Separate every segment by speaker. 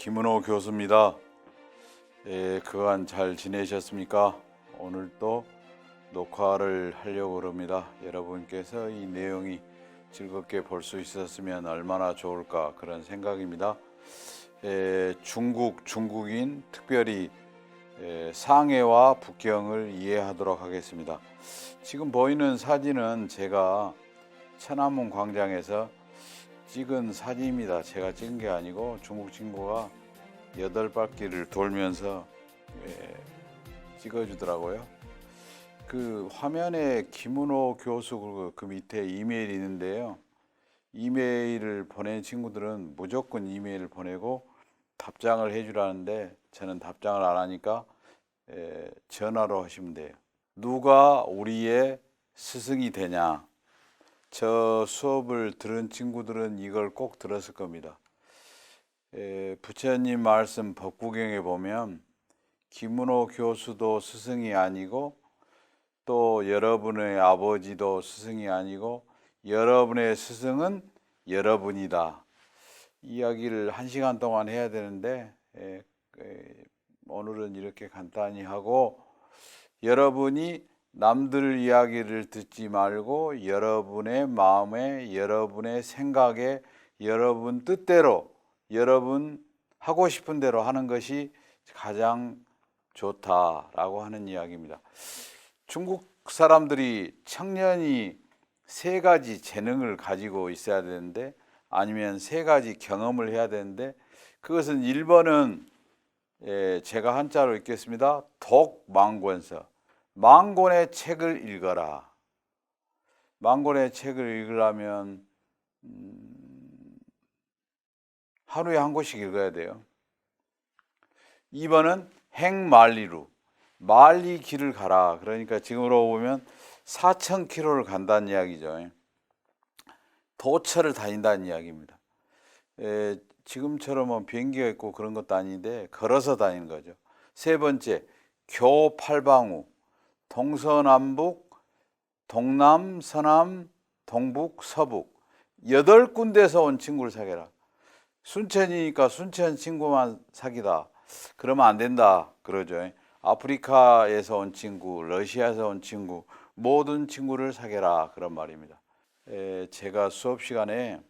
Speaker 1: 김은호 교수입니다. 그간 잘 지내셨습니까? 오늘 또 녹화를 하려고 합니다. 여러분께서 이 내용이 즐겁게 볼 수 있었으면 얼마나 좋을까 그런 생각입니다. 중국인 특별히 상해와 북경을 이해하도록 하겠습니다. 지금 보이는 사진은 제가 천안문 광장에서 찍은 사진입니다. 제가 찍은 게 아니고 중국 친구가 8바퀴를 돌면서 찍어주더라고요. 그 화면에 김은호 교수 그 밑에 이메일이 있는데요. 이메일을 보낸 친구들은 무조건 이메일을 보내고 답장을 해주라는데 저는 답장을 안 하니까 전화로 하시면 돼요. 누가 우리의 스승이 되냐? 저 수업을 들은 친구들은 이걸 꼭 들었을 겁니다. 부처님 말씀 법구경에 보면 김은호 교수도 스승이 아니고 또 여러분의 아버지도 스승이 아니고 여러분의 스승은 여러분이다. 이야기를 1시간 동안 해야 되는데 오늘은 이렇게 간단히 하고, 여러분이 남들 이야기를 듣지 말고 여러분의 마음에, 여러분의 생각에, 여러분 뜻대로, 여러분 하고 싶은 대로 하는 것이 가장 좋다라고 하는 이야기입니다. 중국 사람들이 청년이 3가지 재능을 가지고 있어야 되는데, 아니면 3가지 경험을 해야 되는데, 그것은 1번은 제가 한자로 읽겠습니다. 독망권서. 망권의 책을 읽어라. 망권의 책을 읽으려면 하루에 한 권씩 읽어야 돼요. 2번은 행만리루. 만리 길을 가라. 그러니까 지금으로 보면 4,000km를 간다는 이야기죠. 도처를 다닌다는 이야기입니다. 지금처럼 비행기가 있고 그런 것도 아닌데 걸어서 다니는 거죠. 3번째, 교팔방우. 동서남북, 동남, 서남, 동북, 서북 8군데에서 온 친구를 사귀라. 순천이니까 순천 친구만 사귀다. 그러면 안 된다 그러죠. 아프리카에서 온 친구, 러시아에서 온 친구, 모든 친구를 사귀라 그런 말입니다. 제가 수업 시간에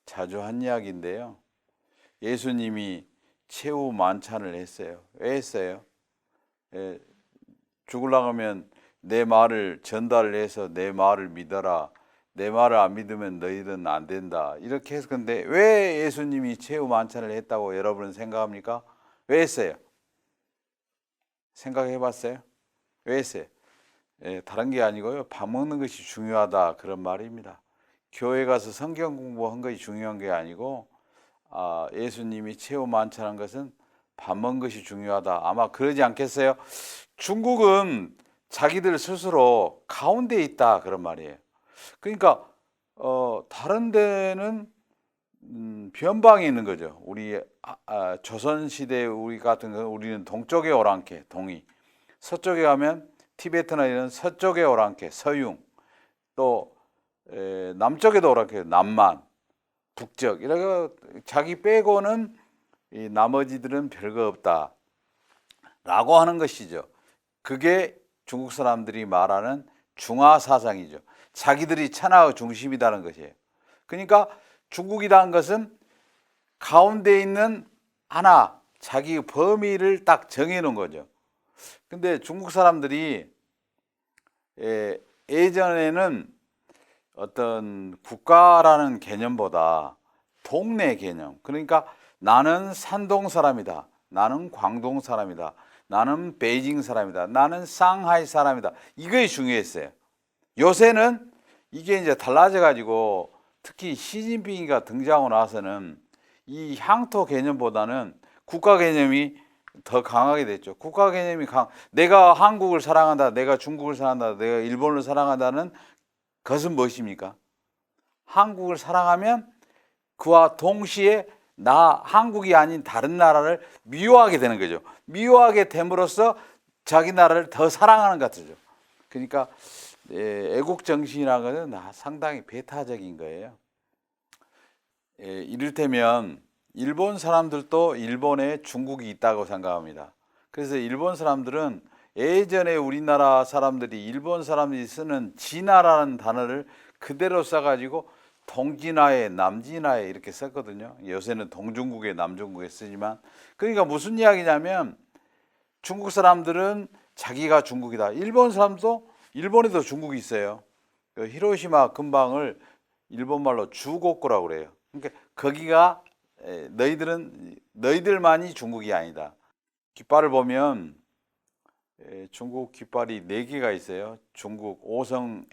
Speaker 1: 자주 한 이야기인데요. 예수님이 최후 만찬을 했어요. 왜 했어요? 죽으려고 하면 내 말을 전달해서 내 말을 믿어라. 내 말을 안 믿으면 너희들은 안 된다. 이렇게 해서, 근데 왜 예수님이 최후 만찬을 했다고 여러분은 생각합니까? 왜 했어요? 생각해 봤어요? 왜 했어요? 다른 게 아니고요. 밥 먹는 것이 중요하다 그런 말입니다. 교회 가서 성경 공부한 것이 중요한 게 아니고, 예수님이 최후 만찬한 것은 밥 먹는 것이 중요하다. 아마 그러지 않겠어요? 중국은 자기들 스스로 가운데에 있다 그런 말이에요. 그러니까 다른 데는 변방에 있는 거죠. 우리 조선시대 우리 같은 경우 우리는 동쪽에 오랑캐 동이, 서쪽에 가면 티베트나 이런 서쪽에 오랑캐 서융, 또 남쪽에도 오랑캐 남만, 북적, 이렇게 자기 빼고는 이 나머지들은 별거 없다 라고 하는 것이죠. 그게 중국 사람들이 말하는 중화 사상이죠. 자기들이 천하의 중심이라는 것이에요. 그러니까 중국이라는 것은 가운데 있는 하나, 자기 범위를 딱 정해놓은 거죠. 근데 중국 사람들이 예전에는 어떤 국가라는 개념보다 동네 개념, 그러니까 나는 산동 사람이다, 나는 광동 사람이다, 나는 베이징 사람이다, 나는 상하이 사람이다, 이게 중요했어요. 요새는 이게 이제 달라져 가지고 특히 시진핑이가 등장하고 나서는 이 향토 개념보다는 국가 개념이 더 강하게 됐죠. 국가 개념이 내가 한국을 사랑한다, 내가 중국을 사랑한다, 내가 일본을 사랑한다는 것은 무엇입니까? 한국을 사랑하면 그와 동시에 나 한국이 아닌 다른 나라를 미워하게 되는 거죠. 미워하게 됨으로써 자기 나라를 더 사랑하는 것 같죠. 그러니까 애국 정신이라는 것은 상당히 배타적인 거예요. 이를테면 일본 사람들도 일본에 중국이 있다고 생각합니다. 그래서 일본 사람들은 예전에 우리나라 사람들이 일본 사람들이 쓰는 진화라는 단어를 그대로 써가지고 동진화에 남진화에 이렇게 썼거든요. 요새는 동중국에 남중국에 쓰지만, 그러니까 무슨 이야기냐면 중국 사람들은 자기가 중국이다. 일본 사람도 일본에도 중국이 있어요. 그 히로시마 근방을 일본말로 주고쿠라고 그래요. 그러니까 거기가 너희들만이 중국이 아니다. 깃발을 보면 중국 깃발이 4개가 있어요. 중국 오성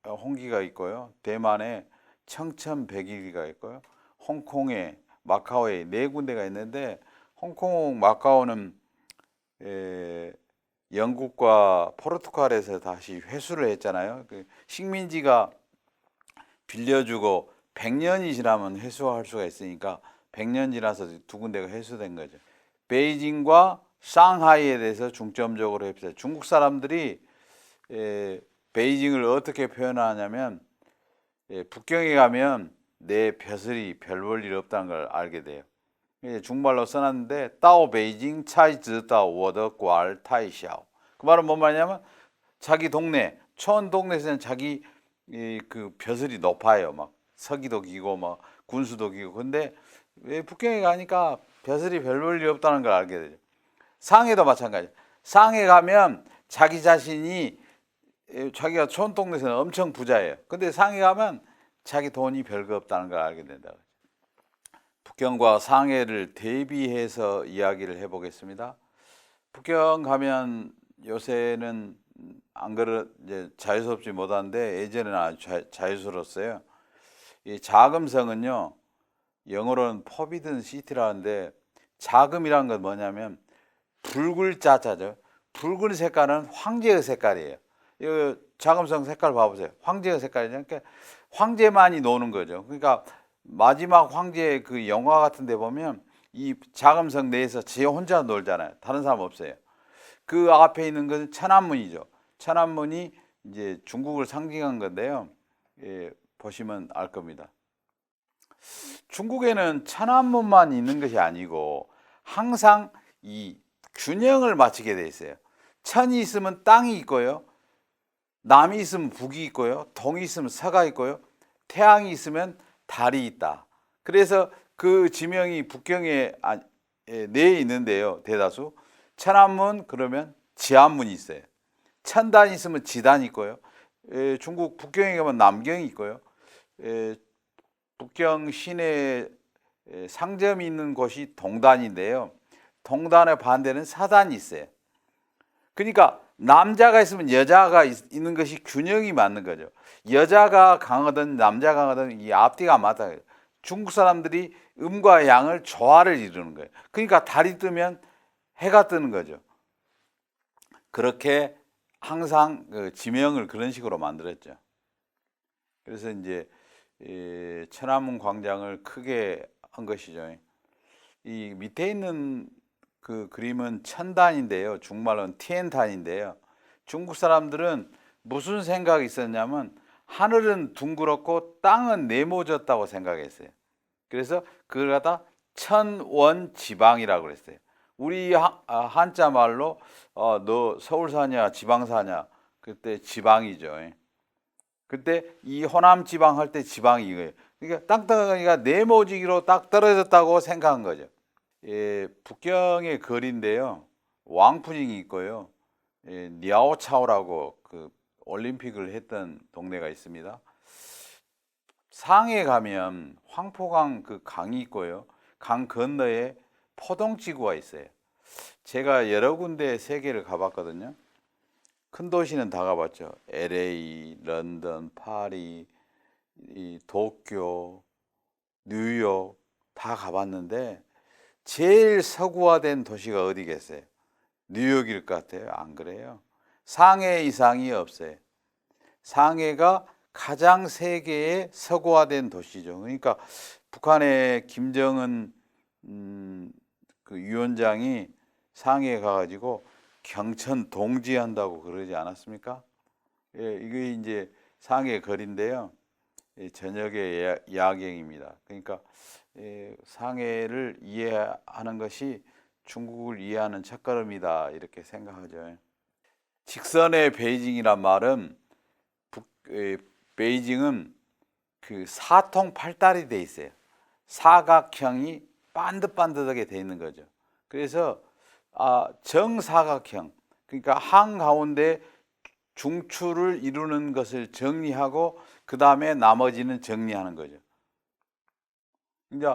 Speaker 1: 홍기가 있고요. 대만에 청천백일기가 있고요. 홍콩에 마카오에 4군데가 있는데, 홍콩 마카오는 영국과 포르투갈에서 다시 회수를 했잖아요. 그 식민지가 빌려주고 100년이 지나면 회수할 수가 있으니까 100년 지나서 2군데가 회수된 거죠. 베이징과 상하이에 대해서 중점적으로 해봅시다. 중국 사람들이 베이징을 어떻게 표현하냐면 북경에 가면 내 벼슬이 별 볼 일 없다는 걸 알게 돼요. 중국말로 써놨는데 따오 베이징 차이즈 따오 워더 꽐 타이샤오. 그 말은 뭔 말이냐면 자기 동네 촌 동네에서는 자기 그 벼슬이 높아요. 막 서기도 기고 막 군수도 기고. 근데 왜 북경에 가니까 벼슬이 별 볼 일 없다는 걸 알게 되죠. 상해도 마찬가지. 상해 가면 자기 자신이 자기가 촌 동네에서는 엄청 부자예요. 근데 상해 가면 자기 돈이 별거 없다는 걸 알게 된다. 북경과 상해를 대비해서 이야기를 해보겠습니다. 북경 가면 요새는 안 그래 이제 자유스럽지 못한데 예전에는 아주 자유스러웠어요. 이 자금성은요, 영어로는 포비든 시티라는데, 자금이란 건 뭐냐면 붉을자자죠. 붉은 색깔은 황제의 색깔이에요. 이 자금성 색깔 봐보세요. 황제의 색깔이죠. 그러니까 황제만이 노는 거죠. 그러니까 마지막 황제 그 영화 같은 데 보면 이 자금성 내에서 지 혼자 놀잖아요. 다른 사람 없어요. 그 앞에 있는 것은 천안문이죠. 천안문이 이제 중국을 상징한 건데요. 보시면 알 겁니다. 중국에는 천안문만 있는 것이 아니고 항상 이 균형을 맞추게 돼 있어요. 천이 있으면 땅이 있고요. 남이 있으면 북이 있고요. 동이 있으면 서가 있고요. 태양이 있으면 달이 있다. 그래서 그 지명이 북경에 내에 있는데요. 대다수. 천안문 그러면 지안문이 있어요. 천단이 있으면 지단이 있고요. 중국 북경에 가면 남경이 있고요. 북경 시내에 상점이 있는 곳이 동단인데요. 동단의 반대는 사단이 있어요. 그러니까 남자가 있으면 여자가 있는 것이 균형이 맞는 거죠. 여자가 강하든 남자가 강하든 이 앞뒤가 맞다. 중국 사람들이 음과 양을 조화를 이루는 거예요. 그러니까 달이 뜨면 해가 뜨는 거죠. 그렇게 항상 지명을 그런 식으로 만들었죠. 그래서 이제 천안문 광장을 크게 한 것이죠. 이 밑에 있는 그 그림은 천단인데요. 중국말로는 티엔탄인데요. 중국 사람들은 무슨 생각이 있었냐면 하늘은 둥그렇고 땅은 네모졌다고 생각했어요. 그래서 그걸 갖다 천원지방이라고 그랬어요. 우리 한자 말로 너 서울 사냐 지방 사냐, 그때 지방이죠. 그때 이 호남 지방 할 때 지방이 이거예요. 그러니까 땅덩어리가 네모지기로 딱 떨어졌다고 생각한 거죠. 북경의 거리인데요. 왕푸징이 있고요. 니아오차오라고 그 올림픽을 했던 동네가 있습니다. 상해 가면 황포강 그 강이 있고요. 강 건너에 포동지구가 있어요. 제가 여러 군데 세계를 가봤거든요. 큰 도시는 다 가봤죠. LA, 런던, 파리, 도쿄, 뉴욕 다 가봤는데 제일 서구화된 도시가 어디겠어요? 뉴욕일 것 같아요. 안 그래요? 상해 이상이 없어요. 상해가 가장 세계의 서구화된 도시죠. 그러니까 북한의 김정은 그 위원장이 상해에 가가지고 경천 동지한다고 그러지 않았습니까? 이게 이제 상해 거리인데요. 저녁의 야경입니다. 그러니까 상해를 이해하는 것이 중국을 이해하는 첫걸음이다 이렇게 생각하죠. 직선의 베이징이란 말은 베이징은 그 사통팔달이 돼 있어요. 사각형이 반듯반듯하게 돼 있는 거죠. 그래서 정사각형, 그러니까 한가운데 중추를 이루는 것을 정리하고 그 다음에 나머지는 정리하는 거죠. 이제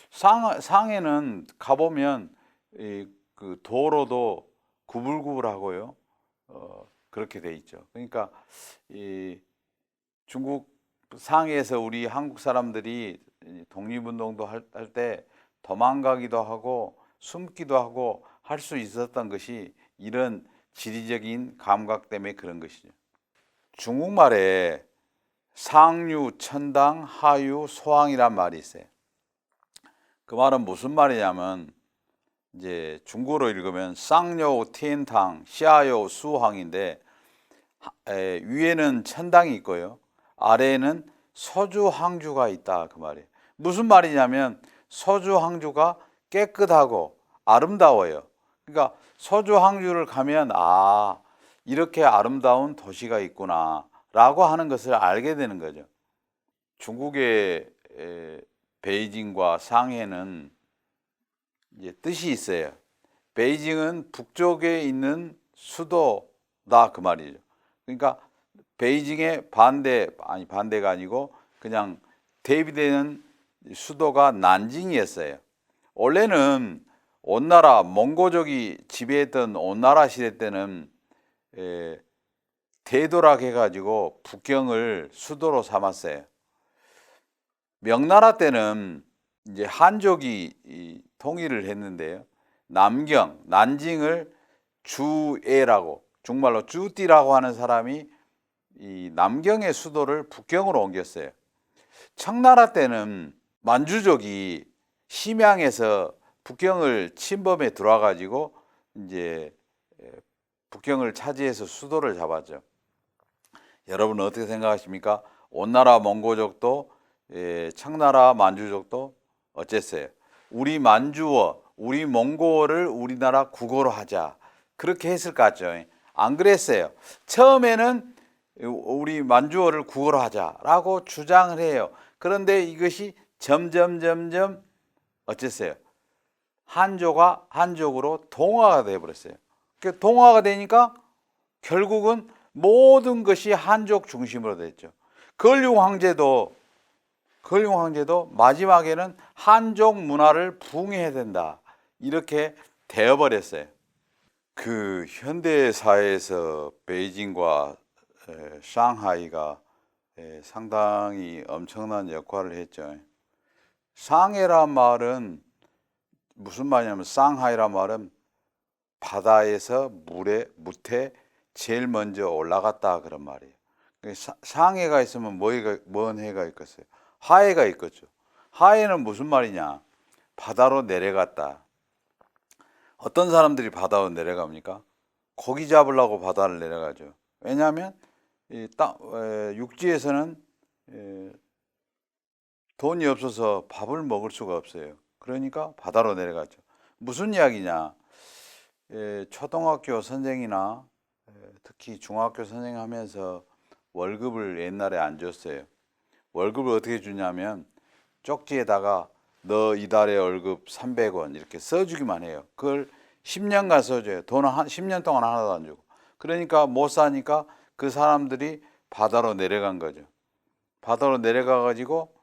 Speaker 1: 상해는 가보면 그 도로도 구불구불하고요. 그렇게 돼 있죠. 그러니까 이 중국 상해에서 우리 한국 사람들이 독립운동도 할 때 도망가기도 하고 숨기도 하고 할 수 있었던 것이 이런 지리적인 감각 때문에 그런 것이죠. 중국말에 상류, 천당, 하유, 소항이란 말이 있어요. 그 말은 무슨 말이냐면 이제 중국어로 읽으면 쌍요, 텐탕, 시아요, 수항인데 위에는 천당이 있고요. 아래에는 서주 항주가 있다 그 말이에요. 무슨 말이냐면 서주 항주가 깨끗하고 아름다워요. 그러니까 서주 항주를 가면 이렇게 아름다운 도시가 있구나 라고 하는 것을 알게 되는 거죠. 중국의 베이징과 상해는 이제 뜻이 있어요. 베이징은 북쪽에 있는 수도다 그 말이죠. 그러니까 베이징의 반대가 아니고 그냥 대비되는 수도가 난징이었어요. 원래는 온나라 몽고족이 지배했던 온나라 시대 때는 대도락 해가지고 북경을 수도로 삼았어요. 명나라 때는 이제 한족이 통일을 했는데요. 남경, 난징을 주애라고 중말로 주띠라고 하는 사람이 이 남경의 수도를 북경으로 옮겼어요. 청나라 때는 만주족이 심양에서 북경을 침범해 들어와 가지고 이제 북경을 차지해서 수도를 잡았죠. 여러분은 어떻게 생각하십니까? 온나라 몽고족도 청나라 만주족도 어쨌어요? 우리 만주어, 우리 몽고어를 우리나라 국어로 하자. 그렇게 했을 것 같죠? 안 그랬어요. 처음에는 우리 만주어를 국어로 하자라고 주장을 해요. 그런데 이것이 점점 어쨌어요? 한족으로 동화가 되어버렸어요. 동화가 되니까 결국은 모든 것이 한족 중심으로 됐죠. 걸륭 황제도 마지막에는 한족 문화를 부흥해야 된다. 이렇게 되어버렸어요. 그 현대 사회에서 베이징과 상하이가 상당히 엄청난 역할을 했죠. 상해란 말은 무슨 말이냐면 상하이란 말은 바다에서 무태 제일 먼저 올라갔다 그런 말이에요. 상해가 있으면 뭔 해가 있겠어요? 하해가 있겠죠. 하해는 무슨 말이냐? 바다로 내려갔다. 어떤 사람들이 바다로 내려갑니까? 고기 잡으려고 바다를 내려가죠. 왜냐하면 육지에서는 돈이 없어서 밥을 먹을 수가 없어요. 그러니까 바다로 내려가죠. 무슨 이야기냐? 초등학교 선생이나 특히 중학교 선생 하면서 월급을 옛날에 안 줬어요. 월급을 어떻게 주냐면 쪽지에다가 너 이달의 월급 300원 이렇게 써주기만 해요. 그걸 10년간 써줘요. 돈은 10년 동안 하나도 안 주고. 그러니까 못 사니까 그 사람들이 바다로 내려간 거죠. 바다로 내려가 가지고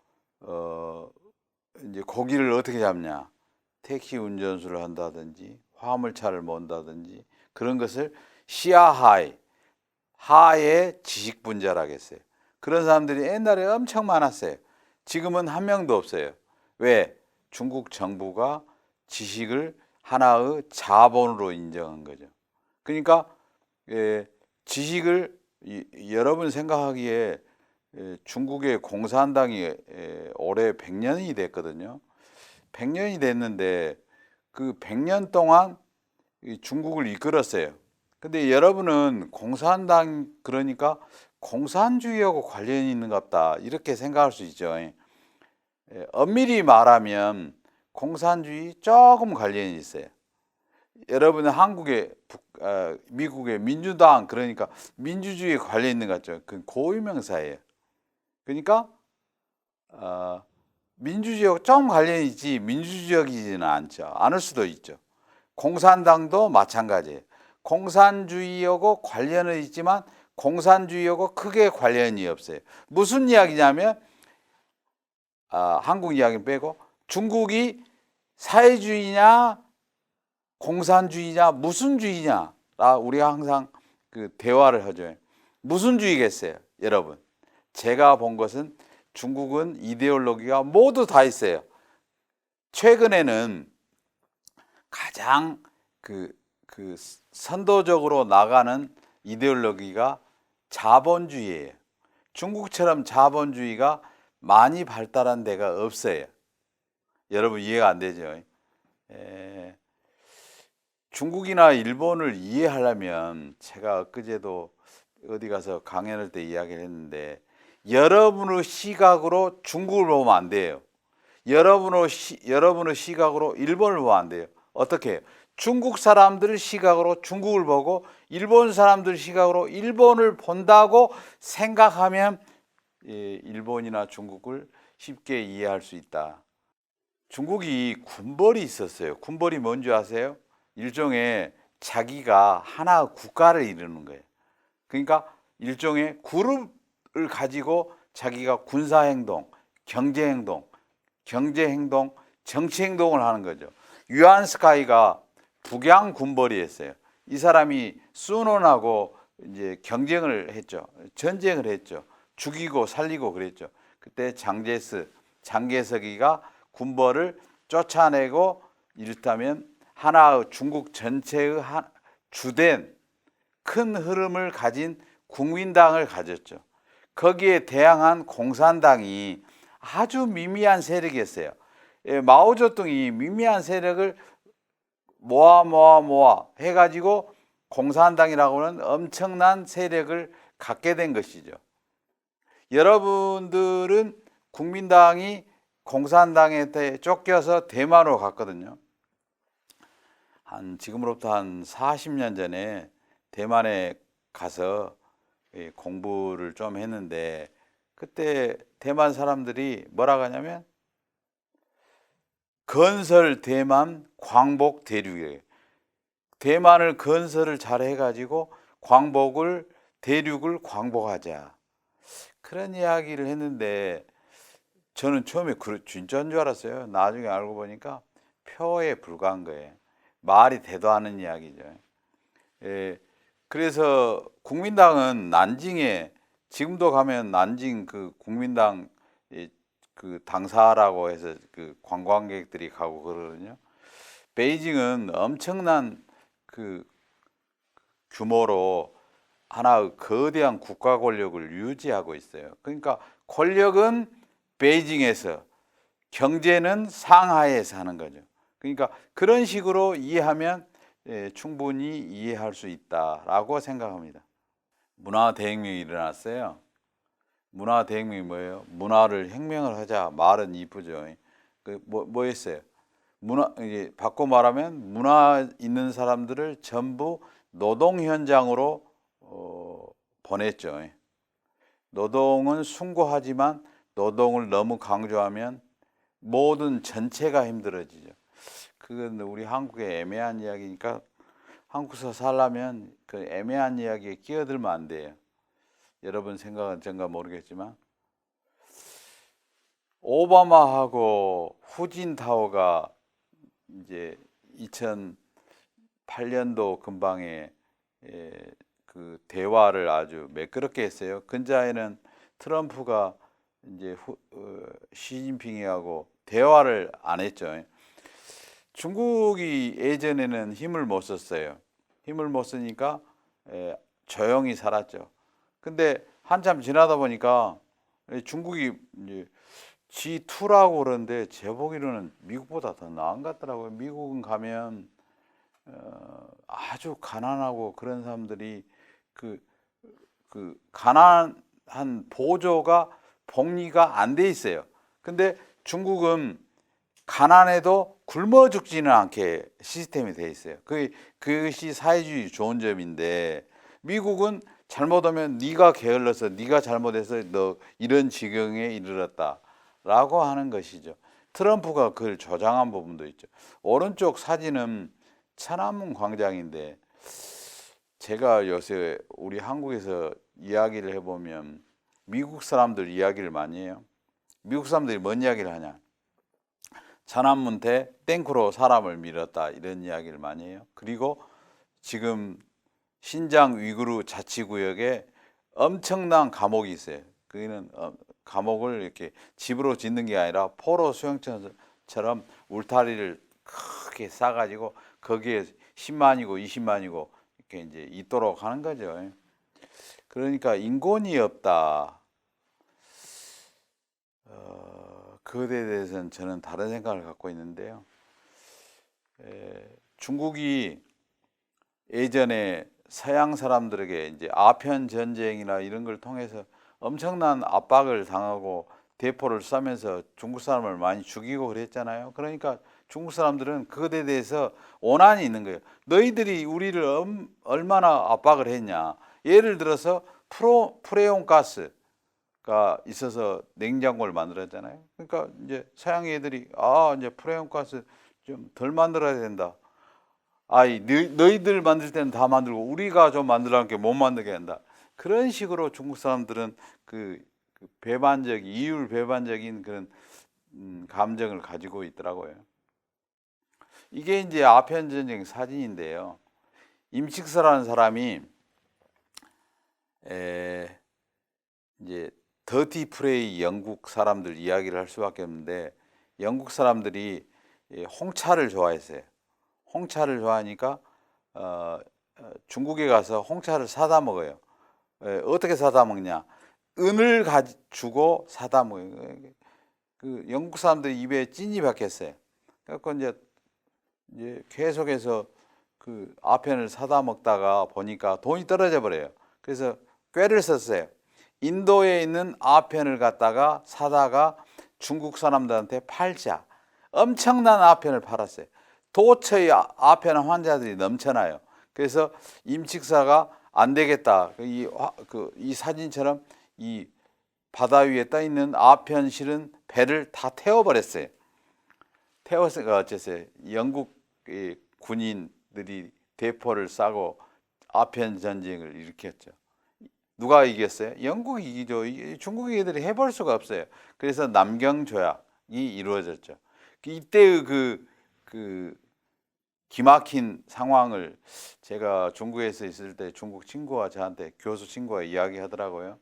Speaker 1: 이제 고기를 어떻게 잡냐? 택시 운전수를 한다든지 화물차를 몬다든지 그런 것을 시아하이 하의 지식분자라겠어요. 그런 사람들이 옛날에 엄청 많았어요. 지금은 한 명도 없어요. 왜? 중국 정부가 지식을 하나의 자본으로 인정한 거죠. 그러니까 지식을 여러분 생각하기에 중국의 공산당이 올해 100년이 됐거든요. 100년이 됐는데 그 100년 동안 중국을 이끌었어요. 근데 여러분은 공산당 그러니까 공산주의하고 관련이 있는 것 같다 이렇게 생각할 수 있죠. 엄밀히 말하면 공산주의 조금 관련이 있어요. 여러분은 미국의 민주당 그러니까 민주주의에 관련 있는 것 같죠. 그 고유명사예요. 그러니까 민주주의하고 좀 관련이 있지 민주주의적이지는 않을 수도 있죠. 공산당도 마찬가지예요. 공산주의하고 관련은 있지만 공산주의하고 크게 관련이 없어요. 무슨 이야기냐면 한국 이야기 빼고 중국이 사회주의냐 공산주의냐 무슨 주의냐 우리가 항상 그 대화를 하죠. 무슨 주의겠어요, 여러분? 제가 본 것은 중국은 이데올로기가 모두 다 있어요. 최근에는 가장 그 선도적으로 나가는 이데올로기가 자본주의예요. 중국처럼 자본주의가 많이 발달한 데가 없어요. 여러분 이해가 안 되죠? 중국이나 일본을 이해하려면 제가 엊그제도 어디 가서 강연할 때 이야기를 했는데 여러분의 시각으로 중국을 보면 안 돼요. 여러분의 시각으로 일본을 보면 안 돼요. 어떻게 해요? 중국 사람들 시각으로 중국을 보고 일본 사람들 시각으로 일본을 본다고 생각하면 일본이나 중국을 쉽게 이해할 수 있다. 중국이 군벌이 있었어요. 군벌이 뭔지 아세요? 일종의 자기가 하나 국가를 이루는 거예요. 그러니까 일종의 그룹을 가지고 자기가 군사행동, 경제행동, 정치행동을 하는 거죠. 유안스카이가 북양 군벌이었어요. 이 사람이 순원하고 이제 경쟁을 했죠. 전쟁을 했죠. 죽이고 살리고 그랬죠. 그때 장개석이가 군벌을 쫓아내고 이렇다면 하나의 중국 전체의 주된 큰 흐름을 가진 국민당을 가졌죠. 거기에 대항한 공산당이 아주 미미한 세력이었어요. 마오쩌둥이 미미한 세력을 모아 해가지고 공산당이라고 하는 엄청난 세력을 갖게 된 것이죠. 여러분들은 국민당이 공산당에 쫓겨서 대만으로 갔거든요. 지금으로부터 한 40년 전에 대만에 가서 공부를 좀 했는데 그때 대만 사람들이 뭐라고 하냐면 건설 대만 광복 대륙이에요. 대만을 건설을 잘 해가지고 대륙을 광복하자. 그런 이야기를 했는데 저는 처음에 진짜인 줄 알았어요. 나중에 알고 보니까 표에 불과한 거예요. 말이 되도 않은 이야기죠. 그래서 국민당은 난징에 지금도 가면 난징 그 국민당 그 당사라고 해서 그 관광객들이 가고 그러거든요. 베이징은 엄청난 그 규모로 하나의 거대한 국가 권력을 유지하고 있어요. 그러니까 권력은 베이징에서 경제는 상하이에서 하는 거죠. 그러니까 그런 식으로 이해하면 충분히 이해할 수 있다라고 생각합니다. 문화대혁명이 일어났어요. 문화대혁명이 뭐예요? 문화를 혁명을 하자. 말은 이쁘죠. 뭐 했어요? 이게 바꿔 말하면 문화 있는 사람들을 전부 노동 현장으로 보냈죠. 노동은 숭고하지만 노동을 너무 강조하면 모든 전체가 힘들어지죠. 그건 우리 한국의 애매한 이야기니까 한국에서 살려면 그 애매한 이야기에 끼어들면 안 돼요. 여러분 생각은 어쩐가 모르겠지만 오바마하고 후진타오가 이제 2008년도 근방에 그 대화를 아주 매끄럽게 했어요. 근자에는 트럼프가 이제 시진핑이하고 대화를 안 했죠. 중국이 예전에는 힘을 못 썼어요. 힘을 못 쓰니까 조용히 살았죠. 근데 한참 지나다 보니까 중국이 이제 G2라고 그러는데 제 보기로는 미국보다 더 나은 것 같더라고요. 미국은 가면 아주 가난하고 그런 사람들이 그 그 가난한 보조가 복리가 안 돼 있어요. 근데 중국은 가난해도 굶어 죽지는 않게 시스템이 돼 있어요. 그것이 사회주의 좋은 점인데, 미국은 잘못하면 네가 게을러서 네가 잘못해서 너 이런 지경에 이르렀다라고 하는 것이죠. 트럼프가 그걸 조장한 부분도 있죠. 오른쪽 사진은 천안문 광장인데, 제가 요새 우리 한국에서 이야기를 해보면 미국 사람들 이야기를 많이 해요. 미국 사람들이 뭔 이야기를 하냐? 천안문대 탱크로 사람을 밀었다, 이런 이야기를 많이 해요. 그리고 지금 신장 위구르 자치구역에 엄청난 감옥이 있어요. 거기는 감옥을 이렇게 집으로 짓는 게 아니라 포로 수용소처럼 울타리를 크게 쌓아가지고 거기에 10만이고 20만이고 이렇게 이제 있도록 하는 거죠. 그러니까 인권이 없다. 그것에 대해서는 저는 다른 생각을 갖고 있는데요. 중국이 예전에 서양 사람들에게 이제 아편 전쟁이나 이런 걸 통해서 엄청난 압박을 당하고 대포를 쏘면서 중국 사람을 많이 죽이고 그랬잖아요. 그러니까 중국 사람들은 그것에 대해서 원한이 있는 거예요. 너희들이 우리를 얼마나 압박을 했냐. 예를 들어서 프레온 가스가 있어서 냉장고를 만들었잖아요. 그러니까 이제 서양 애들이 이제 프레온 가스 좀 덜 만들어야 된다. 너희들 만들 때는 다 만들고 우리가 좀 만들라는 게 못 만들게 한다. 그런 식으로 중국 사람들은 이율 배반적인 그런 감정을 가지고 있더라고요. 이게 이제 아편 전쟁 사진인데요. 임식서라는 사람이 이제 더티 프레이 영국 사람들 이야기를 할 수밖에 없는데, 영국 사람들이 홍차를 좋아했어요. 홍차를 좋아하니까 중국에 가서 홍차를 사다 먹어요. 어떻게 사다 먹냐? 은을 주고 사다 먹어요. 그 영국 사람들 입에 찐이 박혔어요. 그래서 이제 계속해서 그 아편을 사다 먹다가 보니까 돈이 떨어져 버려요. 그래서 꾀를 썼어요. 인도에 있는 아편을 갖다가 사다가 중국 사람들한테 팔자. 엄청난 아편을 팔았어요. 도처에 아편 환자들이 넘쳐나요. 그래서 임칙사가 안 되겠다. 이 사진처럼 이 바다 위에 떠 있는 아편 실은 배를 다 태워버렸어요. 태워서 어쨌어요. 영국 군인들이 대포를 쏴고 아편 전쟁을 일으켰죠. 누가 이겼어요? 영국이 이기죠. 중국 애들이 해볼 수가 없어요. 그래서 남경 조약이 이루어졌죠. 이때의 그 기막힌 상황을 제가 중국에서 있을 때 중국 친구와 저한테 교수 친구가 이야기하더라고요.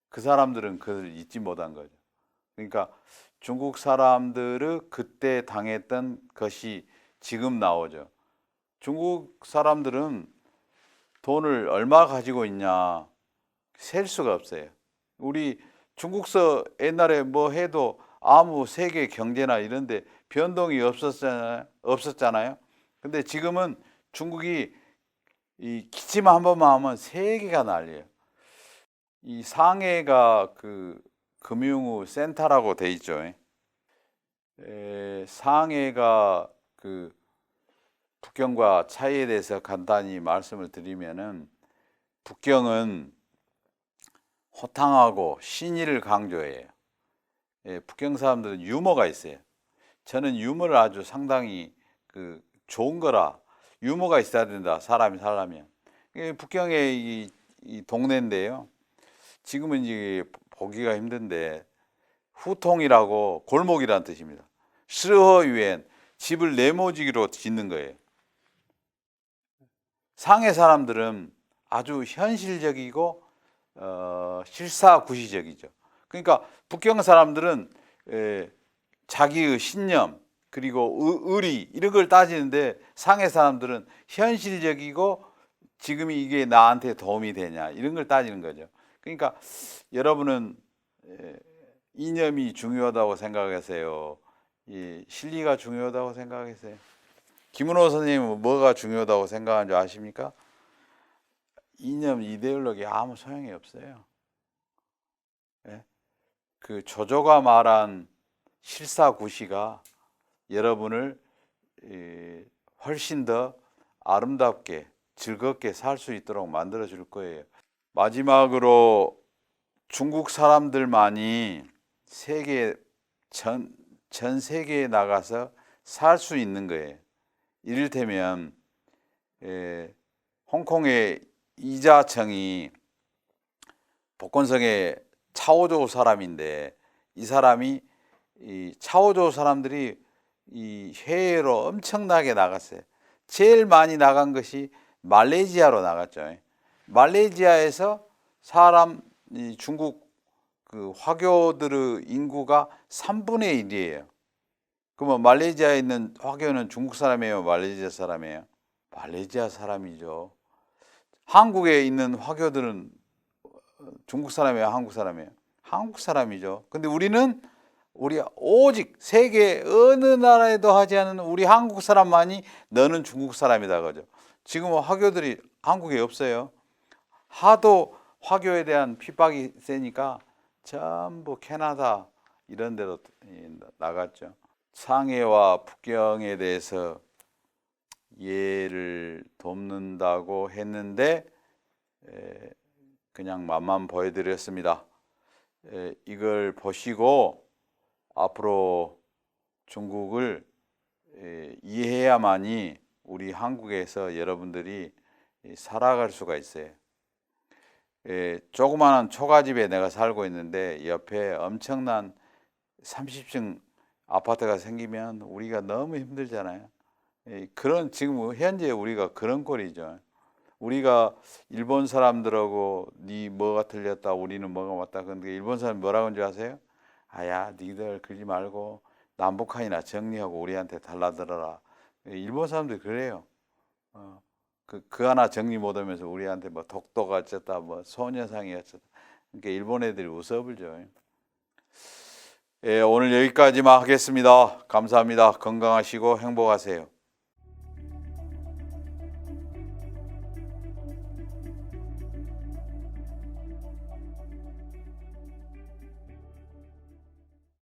Speaker 1: 그 사람들은 그걸 잊지 못한 거죠. 그러니까 중국 사람들의 그때 당했던 것이 지금 나오죠. 중국 사람들은 돈을 얼마 가지고 있냐 셀 수가 없어요. 우리 중국서 옛날에 뭐 해도 아무 세계 경제나 이런 데 변동이 없었잖아요. 근데 지금은 중국이 이 기침 한 번만 하면 세계가 난리예요. 이 상해가 그 금융 센터라고 돼 있죠. 상해가 그 북경과 차이에 대해서 간단히 말씀을 드리면은, 북경은 호탕하고 신의를 강조해요. 북경 사람들은 유머가 있어요. 저는 유머를 아주 상당히 좋은 거라, 유머가 있어야 된다, 사람이 살려면. 북경의 이 동네인데요. 지금은 이제 보기가 힘든데, 후통이라고 골목이라는 뜻입니다. 스허유엔 집을 네모지기로 짓는 거예요. 상해 사람들은 아주 현실적이고 실사구시적이죠. 그러니까 북경 사람들은 자기의 신념 그리고 의리 이런 걸 따지는데, 상해 사람들은 현실적이고 지금이 이게 나한테 도움이 되냐 이런 걸 따지는 거죠. 그러니까 여러분은 이념이 중요하다고 생각하세요? 이 실리가 중요하다고 생각하세요? 김은호 선생님은 뭐가 중요하다고 생각하는지 아십니까? 이념, 이데올로기 아무 소용이 없어요. 예? 그 조조가 말한 실사구시가 여러분을 훨씬 더 아름답게 즐겁게 살 수 있도록 만들어 줄 거예요. 마지막으로 중국 사람들만이 전 세계에 나가서 살 수 있는 거예요. 이를테면 홍콩의 이자청이 복건성의 차오조 사람인데, 이 사람이 이 차오조 사람들이 이 해외로 엄청나게 나갔어요. 제일 많이 나간 것이 말레이시아로 나갔죠. 말레이시아에서 이 중국 그 화교들의 인구가 3분의 1이에요. 그러면 말레이시아에 있는 화교는 중국 사람이에요, 말레이시아 사람이에요? 말레이시아 사람이죠. 한국에 있는 화교들은 중국 사람이에요, 한국 사람이에요? 한국 사람이죠. 근데 우리 오직 세계 어느 나라에도 하지 않은 우리 한국 사람만이 너는 중국 사람이다 그죠. 지금 화교들이 한국에 없어요. 하도 화교에 대한 핍박이 세니까 전부 캐나다 이런 데로 나갔죠. 상해와 북경에 대해서 예를 돕는다고 했는데 그냥 맛만 보여드렸습니다. 이걸 보시고 앞으로 중국을 이해해야만이 우리 한국에서 여러분들이 살아갈 수가 있어요. 조그마한 초가집에 내가 살고 있는데 옆에 엄청난 30층 아파트가 생기면 우리가 너무 힘들잖아요. 그런 지금 현재 우리가 그런 꼴이죠. 우리가 일본 사람들하고 네 뭐가 틀렸다, 우리는 뭐가 맞다. 근데 일본 사람이 뭐라고 하는지 아세요? 아야, 니들 그러지 말고 남북한이나 정리하고 우리한테 달라들어라. 일본 사람들이 그래요. 그 하나 정리 못하면서 우리한테 뭐 독도가 어쨌다, 뭐 소녀상이 어쨌다. 그러니까 일본 애들이 우습을죠. 오늘 여기까지만 하겠습니다. 감사합니다. 건강하시고 행복하세요.